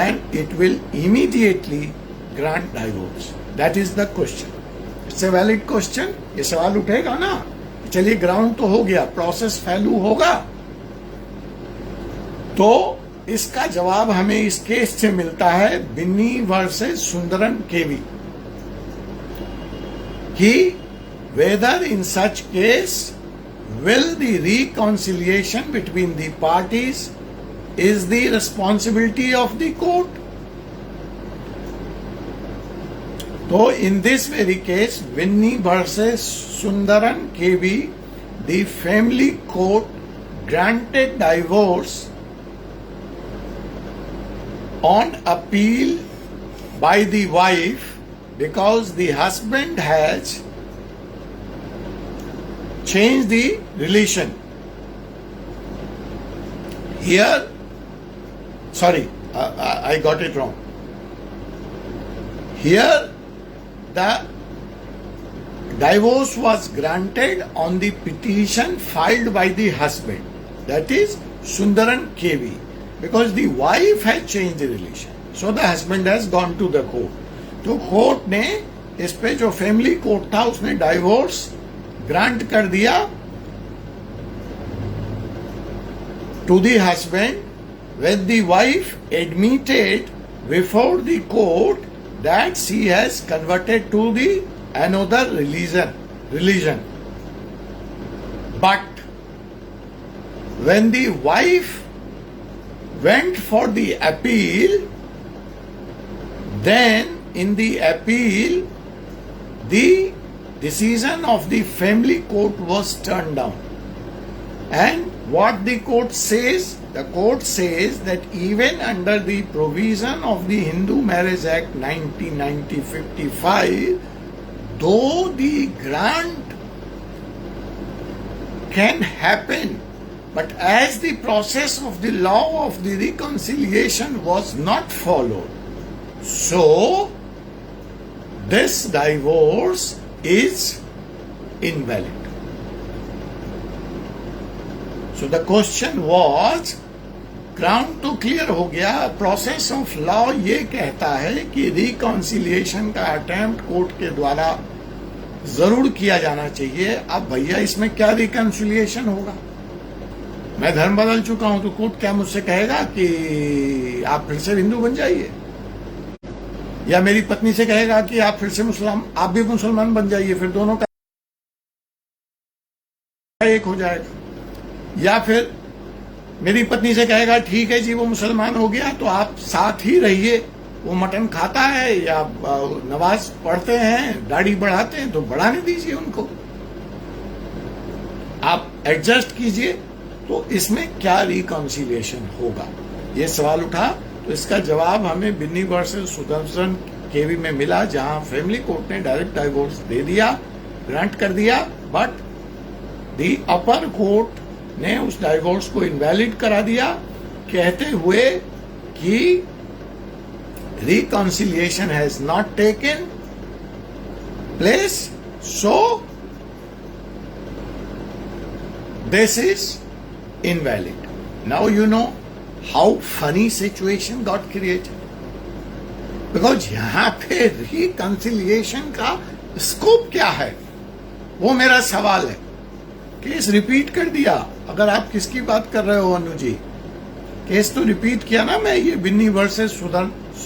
and it will immediately grant divorce. That is the question. It's a valid question. ये सवाल उठेगा ना, चलिए ground तो हो गया, process फैलू होगा. तो इसका जवाब हमें इस केस से मिलता है बिन्नी वर्सेस सुंदरन केवी कि whether in such case will the reconciliation between the parties is the responsibility of the court. So in this very case, Vinny versus Sundaran KV, the family court granted divorce on appeal by the wife because the husband has change the relation. Here, sorry, I got it wrong. Here, the divorce was granted on the petition filed by the husband, that is Sundaran KV, because the wife had changed the relation. So the husband has gone to the court. तो court ने इस पे जो family court था उसने divorce grant कर दिया to the husband when the wife admitted before the court that she has converted to the another religion. But when the wife went for the appeal, then in the appeal, the decision of the family court was turned down. And what the court says? The court says that even under the provision of the Hindu Marriage Act 1955, though the grant can happen, but as the process of the law of the reconciliation was not followed, so this divorce is invalid. So the question was, ground तो clear हो गया, process of law ये कहता है कि reconciliation का attempt court के द्वारा जरूर किया जाना चाहिए. अब भैया इसमें क्या रिकॉन्सिलिएशन होगा? मैं धर्म बदल चुका हूं तो कोर्ट क्या मुझसे कहेगा कि आप फिर से हिंदू बन जाइए, या मेरी पत्नी से कहेगा कि आप फिर से आप भी मुसलमान बन जाइए, फिर दोनों का एक हो जाएगा. या फिर मेरी पत्नी से कहेगा ठीक है जी वो मुसलमान हो गया तो आप साथ ही रहिए, वो मटन खाता है या नमाज पढ़ते हैं, दाढ़ी बढ़ाते हैं तो बढ़ाने दीजिए उनको, आप एडजस्ट कीजिए. तो इसमें क्या रिकॉन्सिलिएशन होगा, ये सवाल उठा. तो इसका जवाब हमें बिन्नी वर्सेस सुदर्शन केवी में मिला, जहां फैमिली कोर्ट ने डायरेक्ट डाइवोर्स दे दिया, ग्रांट कर दिया, बट दी अपर कोर्ट ने उस डाइवोर्स को इनवैलिड करा दिया, कहते हुए कि reconciliation has not taken place, so this is invalid. Now you know how funny situation got created. Because यहां पे reconciliation का स्कोप क्या है, वो मेरा सवाल है. केस रिपीट कर दिया. अगर आप किसकी बात कर रहे हो अनु जी, केस तो रिपीट किया ना मैं, ये बिन्नी वर्सेस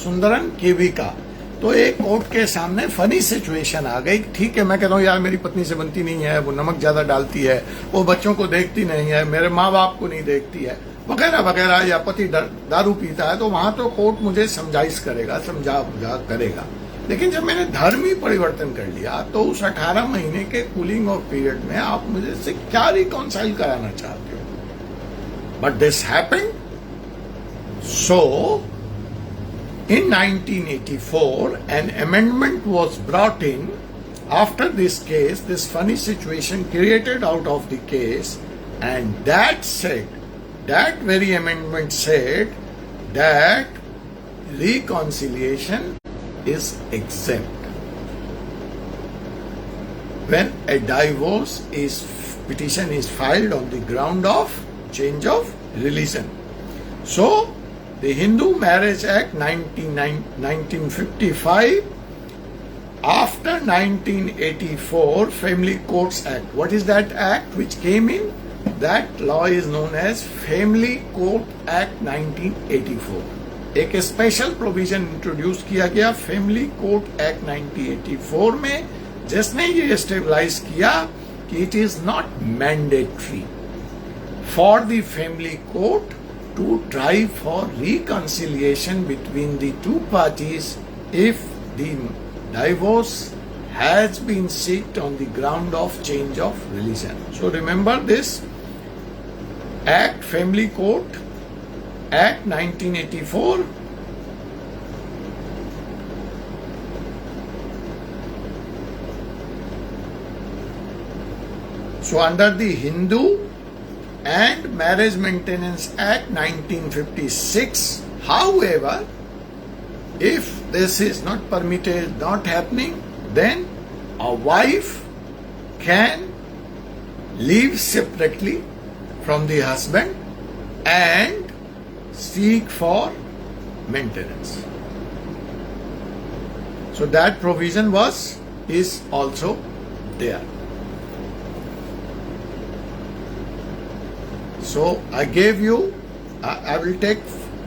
सुंदरन केवी का. तो एक कोर्ट के सामने फनी सिचुएशन आ गई. ठीक है, मैं कहता हूँ यार मेरी पत्नी से बनती नहीं है, वो नमक ज्यादा डालती है, वो बच्चों को देखती नहीं है, मेरे माँ बाप को नहीं देखती है, वगैरह वगैरह, या पति दारू पीता है, तो वहां तो कोर्ट मुझे समझाइश करेगा, समझा बुझा करेगा. लेकिन जब मैंने धर्म ही परिवर्तन कर लिया तो उस 18 महीने के कूलिंग ऑफ पीरियड में आप मुझे से क्या रिकॉन्साइल कराना चाहते हो? But this happened. So in 1984, an amendment was brought in after this case, this funny situation created out of the case, and that very amendment said that reconciliation is exempt. When a divorce petition is filed on the ground of change of religion. So, the Hindu Marriage Act 1955, after 1984 Family Courts Act. What is that act which came in? That law is known as Family Court Act 1984. एक special provision introduce किया गया family court act 1984 में, जिसने ये stabilise किया कि it is not mandatory for the family court to try for reconciliation between the two parties if the divorce has been sought on the ground of change of religion. So remember this Act, Family Court Act 1984. So under the Hindu and Marriage Maintenance Act 1956. However, if this is not permitted, not happening, then a wife can live separately from the husband and seek for maintenance. So that provision is also there. So I gave you, I will take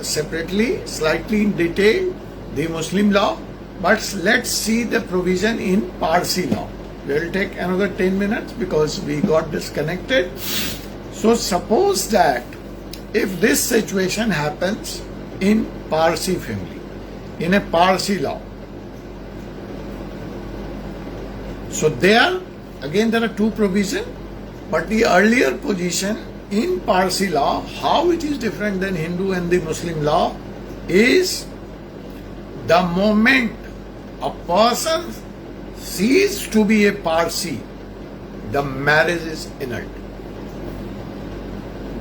separately, slightly in detail, the Muslim law, but let's see the provision in Parsi law. We'll take another 10 minutes because we got disconnected. So suppose that if this situation happens in Parsi family, in a Parsi law, so there, again there are two provisions, but the earlier position in Parsi law, how it is different than Hindu and the Muslim law, is the moment a person ceases to be a Parsi, the marriage is annulled.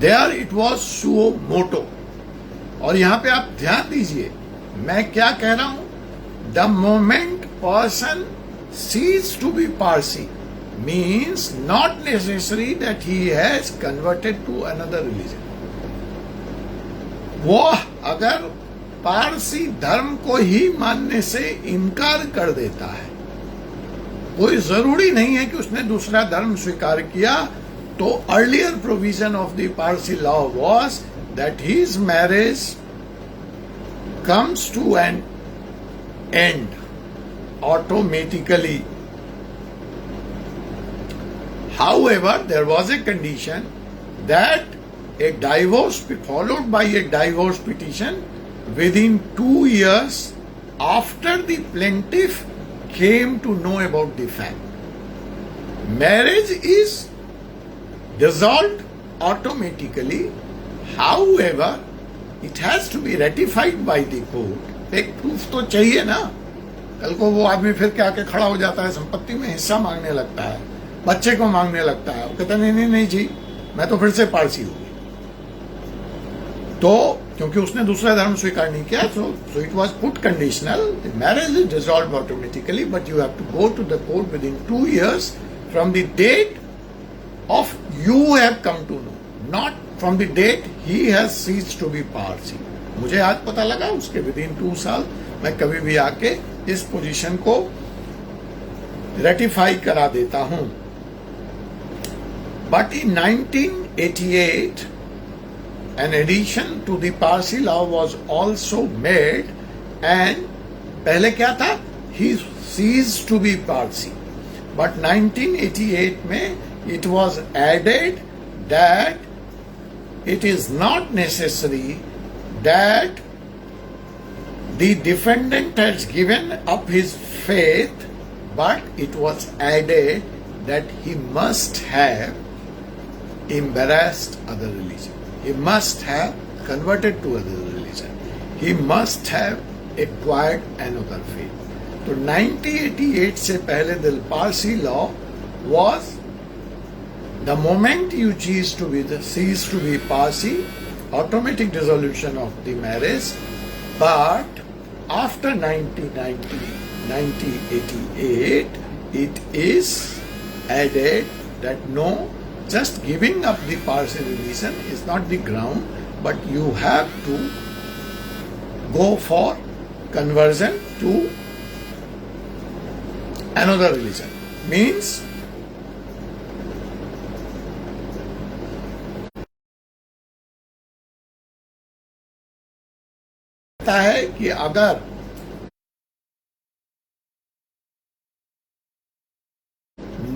There it was suo moto. और यहाँ पे आप ध्यान दीजिए, मैं क्या कह रहा हूं? The moment person ceases to be Parsi means not necessary that he has converted to another religion. वो अगर पारसी धर्म को ही मानने से इनकार कर देता है, कोई जरूरी नहीं है कि उसने दूसरा धर्म स्वीकार किया, तो earlier provision of the Parsi law was that his marriage comes to an end automatically. However, there was a condition that a divorce followed by a divorce petition within 2 years after the plaintiff came to know about the fact. Marriage is dissolved automatically. However, it has to be ratified by the court. एक proof तो चाहिए ना. कल को वो आदमी फिर क्या के खड़ा हो जाता है, संपत्ति में हिस्सा मांगने लगता है, बच्चे को मांगने लगता है, वो कहता है नहीं नहीं जी, मैं तो फिर से पारसी हूँ. तो क्योंकि उसने दूसरा धर्म स्वीकार नहीं किया, so it was put conditional. The marriage is dissolved automatically, but you have to go to the court within 2 years from the date of you have come to know, not from the date he has ceased to be Parsi. मुझे आज पता लगा, उसके within 2 साल मैं कभी भी आके इस पोजीशन को रेटिफाई करा देता हूं. But in 1988, an addition to the Parsi law was also made, and पहले क्या था? He ceased to be Parsi. But 1988 में it was added that it is not necessary that the defendant has given up his faith, but it was added that he must have embraced other religion. He must have converted to other religion. He must have acquired another faith. So 1988 से पहले the Parsi law was the moment you cease to be Parsi, automatic dissolution of the marriage. But after 1988, it is added that no, just giving up the Parsi religion is not the ground, but you have to go for conversion to another religion. Means है कि अगर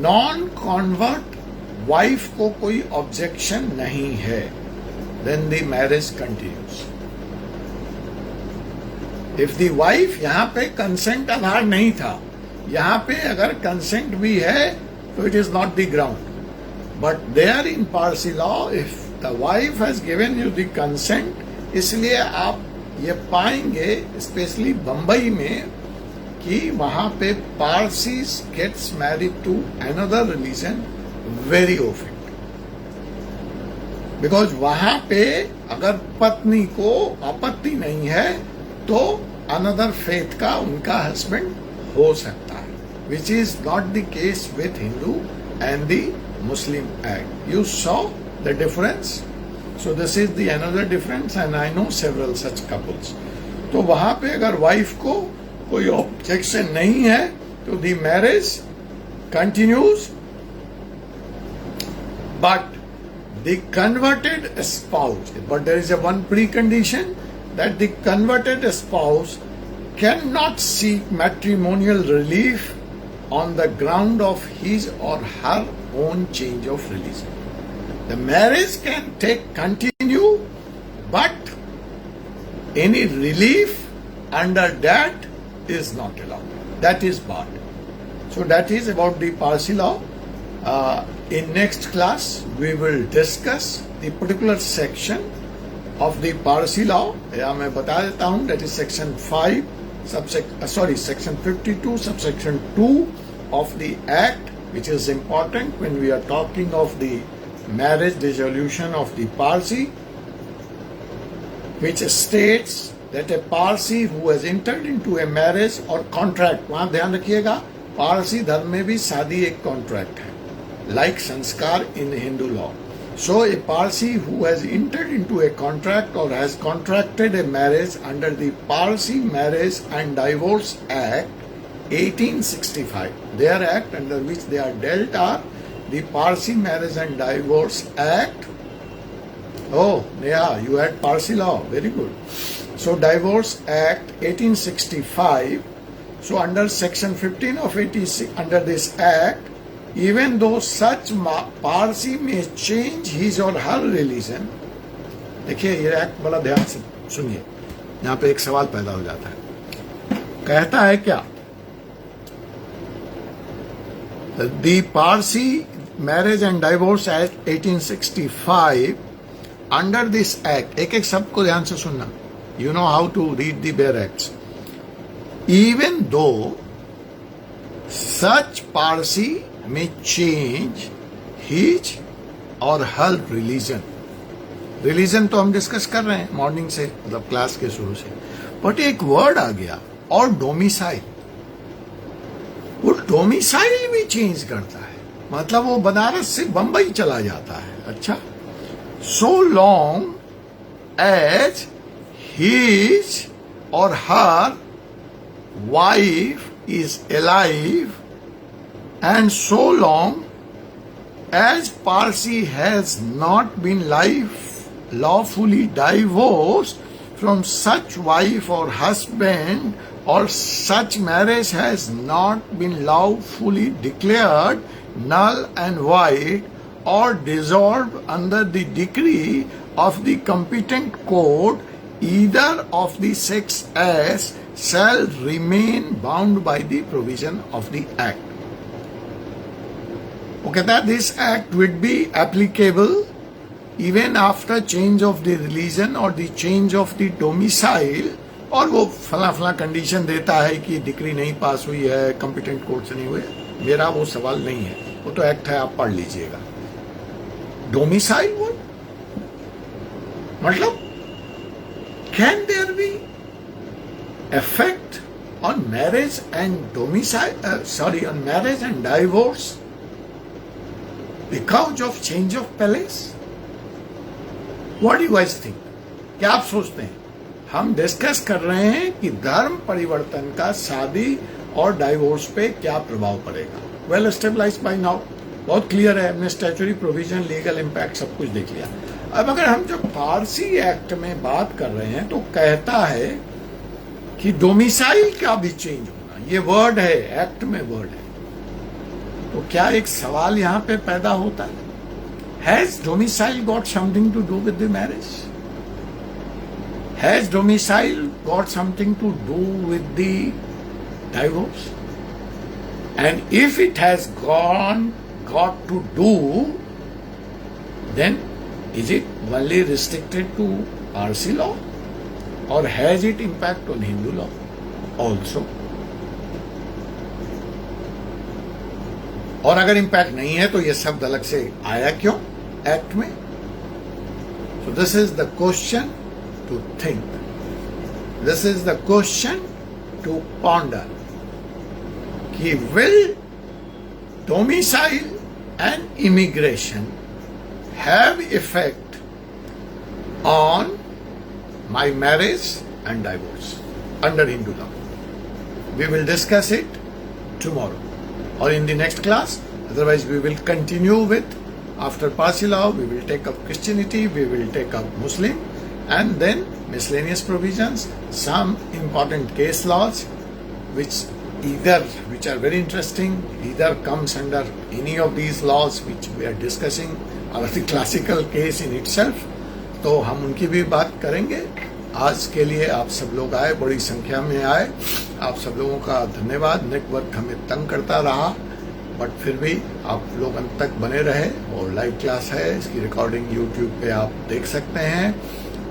non convert wife को कोई objection नहीं है, then the marriage continues. If the wife, यहां पे consent आधार नहीं था, यहां पे अगर कंसेंट भी है तो it is not the ground. But there in Parsi law if the wife has given you the consent, इसलिए आप ये पाएंगे स्पेशली बंबई में कि वहां पे Parsis gets married to another religion very often, because वहां पे अगर पत्नी को आपत्ति नहीं है तो अनदर फेथ का उनका हस्बैंड हो सकता है, which is not the case with Hindu and the Muslim act. You saw the difference. So this is the another difference, and I know several such couples. तो वहां पे अगर वाइफ को कोई ऑब्जेक्शन नहीं है तो the marriage continues, but the converted spouse, but there is a one precondition that the converted spouse cannot seek matrimonial relief on the ground of his or her own change of religion. The marriage can continue, but any relief under that is not allowed. That is barred. So that is about the Parsi law. In next class, we will discuss the particular section of the Parsi law. या मैं बता देता हूँ, that is section 5, section 52, subsection 2 of the Act, which is important when we are talking of the marriage dissolution of the Parsi, which states that a Parsi who has entered into a marriage or contract, वहाँ ध्यान रखिएगा, पारसी धर्म में भी शादी एक contract है, like संस्कार in Hindu law. So a Parsi who has entered into a contract or has contracted a marriage under the Parsi Marriage and Divorce Act 1865, their act under which they are dealt are the Parsi Marriage and Divorce Act. Oh, Neha, you had Parsi law, very good. So Divorce Act 1865. So under section 15 of 86, under this act, even though such Parsi may change his or her religion, देखिए ये act बड़ा ध्यान से सुनिए, यहाँ पे एक सवाल पैदा हो जाता है, कहता है क्या, The Parsi Marriage and Divorce Act 1865, under this act, एक एक शब्द को ध्यान से सुनना, you know how to read the bare acts. Even though such Parsi may change his or her religion. Religion तो हम डिस्कस कर रहे हैं मॉर्निंग से, मतलब क्लास के शुरू से, बट एक वर्ड आ गया और डोमिसाइल, वो डोमिसाइल भी चेंज करता है, मतलब वो बनारस से बंबई चला जाता है. अच्छा, सो लॉन्ग एज हिज और हर wife is alive, and so long as Parsi has not been lawfully divorced from such wife or husband, or such marriage has not been lawfully declared null and void or dissolved under the decree of the competent court, either of the sex as shall remain bound by the provision of the act. Okay, that this act would be applicable even after change of the religion or the change of the domicile, और वो फला फला condition देता है कि decree नहीं पास हुई है, कॉम्पिटेंट कोर्ट से नहीं हुई है. मेरा वो सवाल नहीं है, वो तो एक्ट है, आप पढ़ लीजिएगा. डोमिसाइल वर्ड मतलब can there be effect on marriage and on marriage and divorce because of change of palace? What do you guys think? क्या आप सोचते हैं? हम डिस्कस कर रहे हैं कि धर्म परिवर्तन का शादी और डाइवोर्स पे क्या प्रभाव पड़ेगा. वेल स्टेबलाइज्ड बाय नाउ, बहुत क्लियर है, हमने स्टैट्यूटरी प्रोविजन, लीगल इम्पैक्ट सब कुछ देख लिया. अब अगर हम जो पारसी एक्ट में बात कर रहे हैं तो कहता है कि डोमिसाइल का भी चेंज होना, ये वर्ड है, एक्ट में वर्ड है. तो क्या एक सवाल यहां पे पैदा होता है, has domicile got something to do with the marriage? Has domicile got something to do with the divorce? And if it has got to do, then is it only restricted to Parsi law? Or has it impact on Hindu law also? और अगर impact नहीं है तो ये शब्द अलग से आया क्यों एक्ट में? So this is the question to think. This is the question to ponder. कि will domicile and immigration have effect on my marriage and divorce under Hindu law? We will discuss it tomorrow or in the next class. Otherwise, we will continue with, after Parsi law, we will take up Christianity, we will take up Muslim, and then miscellaneous provisions, some important case laws, which are very interesting, either comes under any of these laws which we are discussing, or the classical case in itself. तो हम उनकी भी बात करेंगे। आज के लिए आप सब लोग आए, बड़ी संख्या में आए, आप सब लोगों का धन्यवाद। नेटवर्क हमें तंग करता रहा, बट फिर भी आप लोग अंत तक बने रहे। और लाइव क्लास है, इसकी रिकॉर्डिंग यूट्यूब पे आप देख सकते हैं।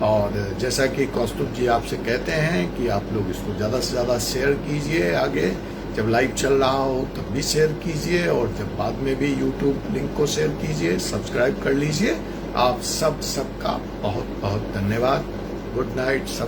और जैसा कि कौस्तुभ जी आपसे कहते हैं कि आप लोग इसको ज़्यादा से ज़्यादा शेयर कीजिए, आगे जब लाइव चल रहा हो तब भी शेयर कीजिए, और जब बाद में भी यूट्यूब लिंक को शेयर कीजिए, सब्सक्राइब कर लीजिए। आप सबका बहुत बहुत धन्यवाद। गुड नाइट सब।